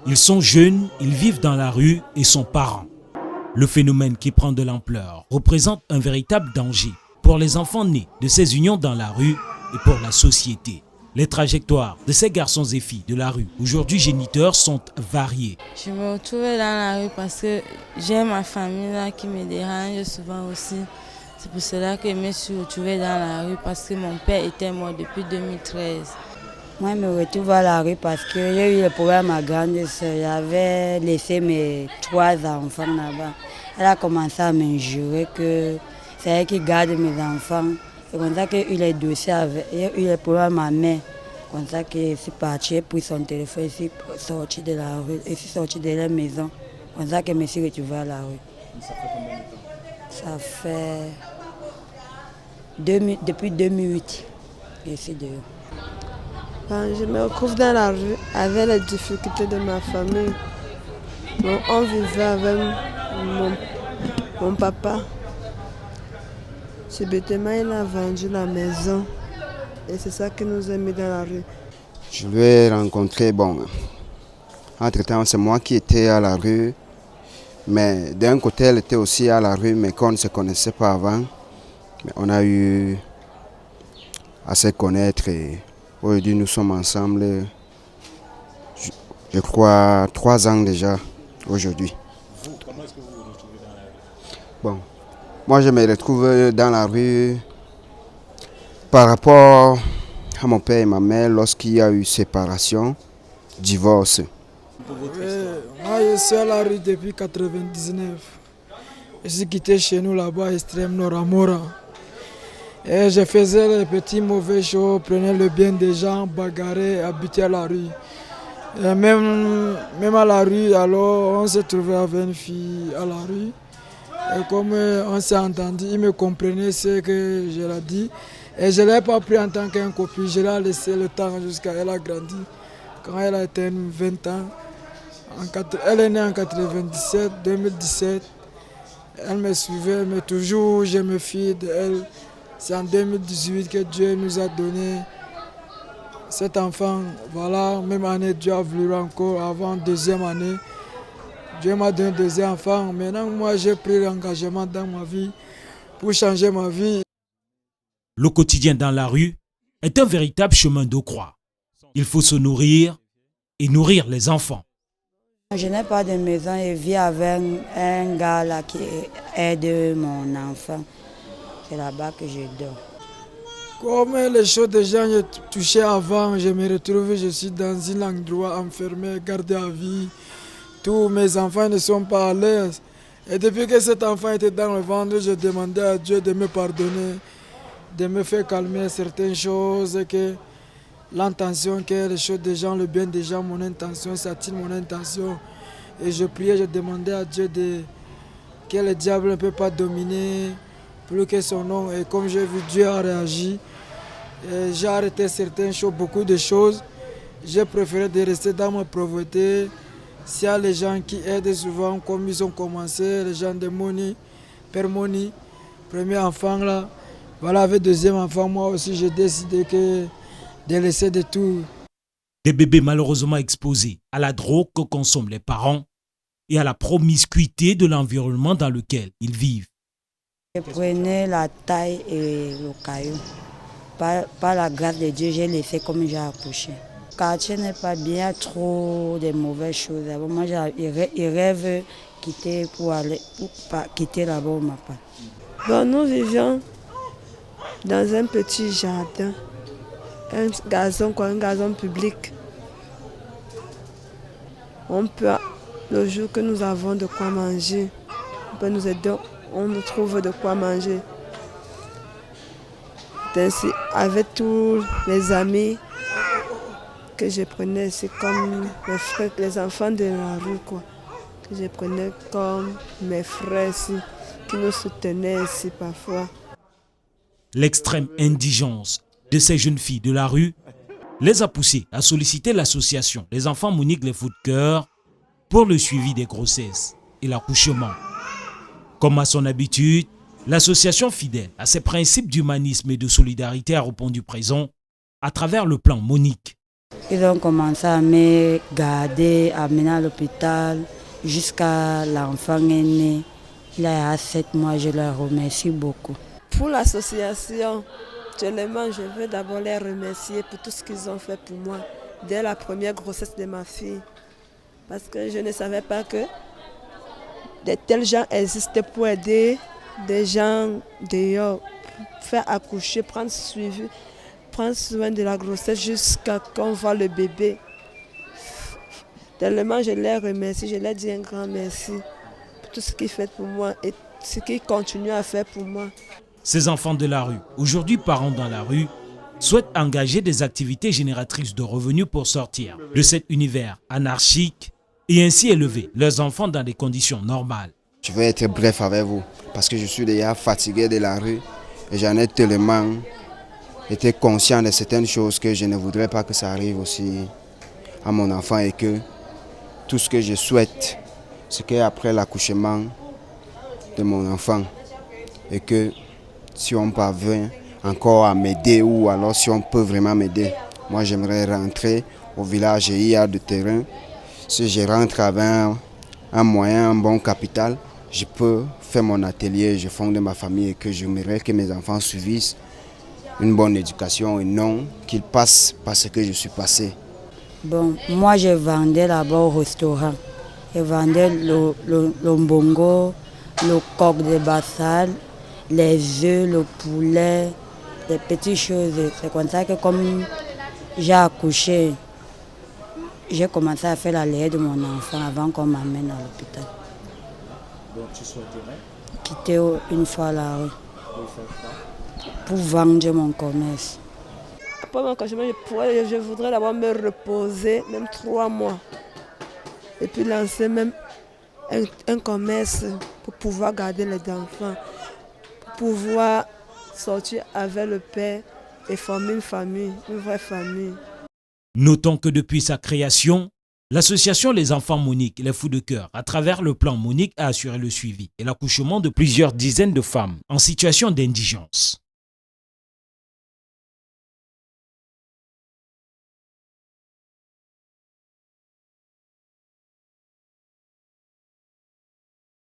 Ils sont jeunes, ils vivent dans la rue et sont parents. Le phénomène qui prend de l'ampleur représente un véritable danger pour les enfants nés de ces unions dans la rue et pour la société. Les trajectoires de ces garçons et filles de la rue, aujourd'hui géniteurs, sont variées. Je me retrouvais dans la rue parce que j'ai ma famille là qui me dérange souvent aussi. C'est pour cela que je me suis retrouvée dans la rue parce que mon père était mort depuis 2013. Moi, je me retrouve à la rue parce que j'ai eu le problème à ma grande soeur. J'avais laissé mes 3 enfants là-bas. Elle a commencé à m'injurer que c'est elle qui garde mes enfants. C'est comme ça qu'il y a eu les dossiers, il y a eu les problèmes à ma mère. C'est comme ça que je suis partie, j'ai pris son téléphone, je suis sortie de la rue, je suis sortie de la maison. C'est comme ça que je me suis retrouvée à la rue. Ça fait combien de temps? Ça fait depuis 2008 que je suis dehors. Je me retrouve dans la rue avec les difficultés de ma famille. Donc, on vivait avec mon papa. Subitement, il a vendu la maison. Et c'est ça qui nous a mis dans la rue. Je l'ai rencontré, entre-temps, c'est moi qui étais à la rue. Mais d'un côté, elle était aussi à la rue, mais qu'on ne se connaissait pas avant. Mais on a eu à se connaître et aujourd'hui, nous sommes ensemble, je crois, 3 ans déjà, aujourd'hui. Vous, comment est-ce que vous vous retrouvez dans la rue? Moi, je me retrouve dans la rue par rapport à mon père et ma mère lorsqu'il y a eu séparation, divorce. Moi, je suis à la rue depuis 1999. Je suis quitté chez nous là-bas, extrême nord à Mora. Et je faisais les petits mauvais choses, prenais le bien des gens, bagarrais, habitais à la rue. Et même à la rue, alors on s'est trouvé avec une fille à la rue. Et comme on s'est entendu, il me comprenait ce que je l'ai dit. Et je ne l'ai pas pris en tant qu'un copine, je l'ai laissé le temps jusqu'à elle a grandi. Quand elle a été 20 ans, elle est née en 97, 2017. Elle me suivait, mais toujours je me fie d'elle. C'est en 2018 que Dieu nous a donné cet enfant. Voilà, même année, Dieu a voulu encore, avant 2e année. Dieu m'a donné 2 enfants. Maintenant, moi, j'ai pris l'engagement dans ma vie pour changer ma vie. Le quotidien dans la rue est un véritable chemin de croix. Il faut se nourrir et nourrir les enfants. Je n'ai pas de maison, je vis avec un gars là qui aide mon enfant. C'est là-bas que je dors. Comme les choses que j'ai touchées avant, je me retrouve, je suis dans un endroit enfermé, gardé à vie. Tous mes enfants ne sont pas à l'aise. Et depuis que cet enfant était dans le ventre, je demandais à Dieu de me pardonner, de me faire calmer certaines choses, que l'intention, que les choses des gens, le bien des gens, mon intention, ça attire mon intention. Et je priais, je demandais à Dieu que le diable ne peut pas dominer plus que son nom. Et comme j'ai vu, Dieu a réagi. J'ai arrêté certaines choses, beaucoup de choses. J'ai préféré de rester dans ma pauvreté. S'il y a les gens qui aident souvent, comme ils ont commencé, les gens de Moni, Père Moni, premier enfant là, voilà, avec 2e enfant, moi aussi j'ai décidé de laisser de tout. Des bébés malheureusement exposés à la drogue que consomment les parents et à la promiscuité de l'environnement dans lequel ils vivent. Je prenais la taille et le caillou. Par la grâce de Dieu, j'ai laissé comme j'ai accouché. Le quartier n'est pas bien, trop de mauvaises choses. Moi, je rêve quitter pour quitter là-bas où ma part. Nous vivions dans un petit jardin, un gazon public. Le jour que nous avons de quoi manger, on peut nous aider, on nous trouve de quoi manger. Ainsi, avec tous les amis que je prenais, c'est comme mes frères, les enfants de la rue, quoi. Que je prenais comme mes frères ici, qui nous soutenaient ici parfois. L'extrême indigence de ces jeunes filles de la rue les a poussées à solliciter l'association Les Enfants Monique les Fous de Cœur pour le suivi des grossesses et l'accouchement. Comme à son habitude, l'association fidèle à ses principes d'humanisme et de solidarité a répondu présent à travers le plan Monique. Ils ont commencé à me garder, à mener à l'hôpital jusqu'à l'enfant est né. Il a 7 mois, je leur remercie beaucoup. Pour l'association, je veux d'abord les remercier pour tout ce qu'ils ont fait pour moi dès la première grossesse de ma fille. Parce que je ne savais pas que de tels gens existaient pour aider des gens dehors, faire accoucher, prendre soin de la grossesse jusqu'à qu'on voit le bébé. Tellement je les remercie, je leur dis un grand merci pour tout ce qu'ils font pour moi et ce qu'ils continuent à faire pour moi. Ces enfants de la rue, aujourd'hui parents dans la rue, souhaitent engager des activités génératrices de revenus pour sortir de cet univers anarchique et ainsi élever leurs enfants dans des conditions normales. Je vais être bref avec vous parce que je suis déjà fatigué de la rue et j'en ai tellement été conscient de certaines choses que je ne voudrais pas que ça arrive aussi à mon enfant et que tout ce que je souhaite, c'est qu'après l'accouchement de mon enfant et que si on parvient encore à m'aider ou alors si on peut vraiment m'aider, moi j'aimerais rentrer au village et il y a du terrain. Si je rentre avec un moyen, un bon capital, je peux faire mon atelier, je fonde ma famille et que j'aimerais que mes enfants suivent une bonne éducation et non qu'ils passent par ce que je suis passé. Bon, moi je vendais là-bas au restaurant. Je vendais le mbongo, le coq de bassal, les œufs, le poulet, des petites choses. C'est comme ça que comme j'ai accouché, j'ai commencé à faire la lait de mon enfant avant qu'on m'amène à l'hôpital. Donc tu souhaiterais Quitter une fois la rue pour vendre mon commerce. Après mon accouchement, je voudrais d'abord me reposer, même 3 mois. Et puis lancer même un commerce pour pouvoir garder les enfants, pour pouvoir sortir avec le père et former une famille, une vraie famille. Notons que depuis sa création, l'association Les Enfants Monique, les Fous de Cœur, à travers le plan Monique, a assuré le suivi et l'accouchement de plusieurs dizaines de femmes en situation d'indigence.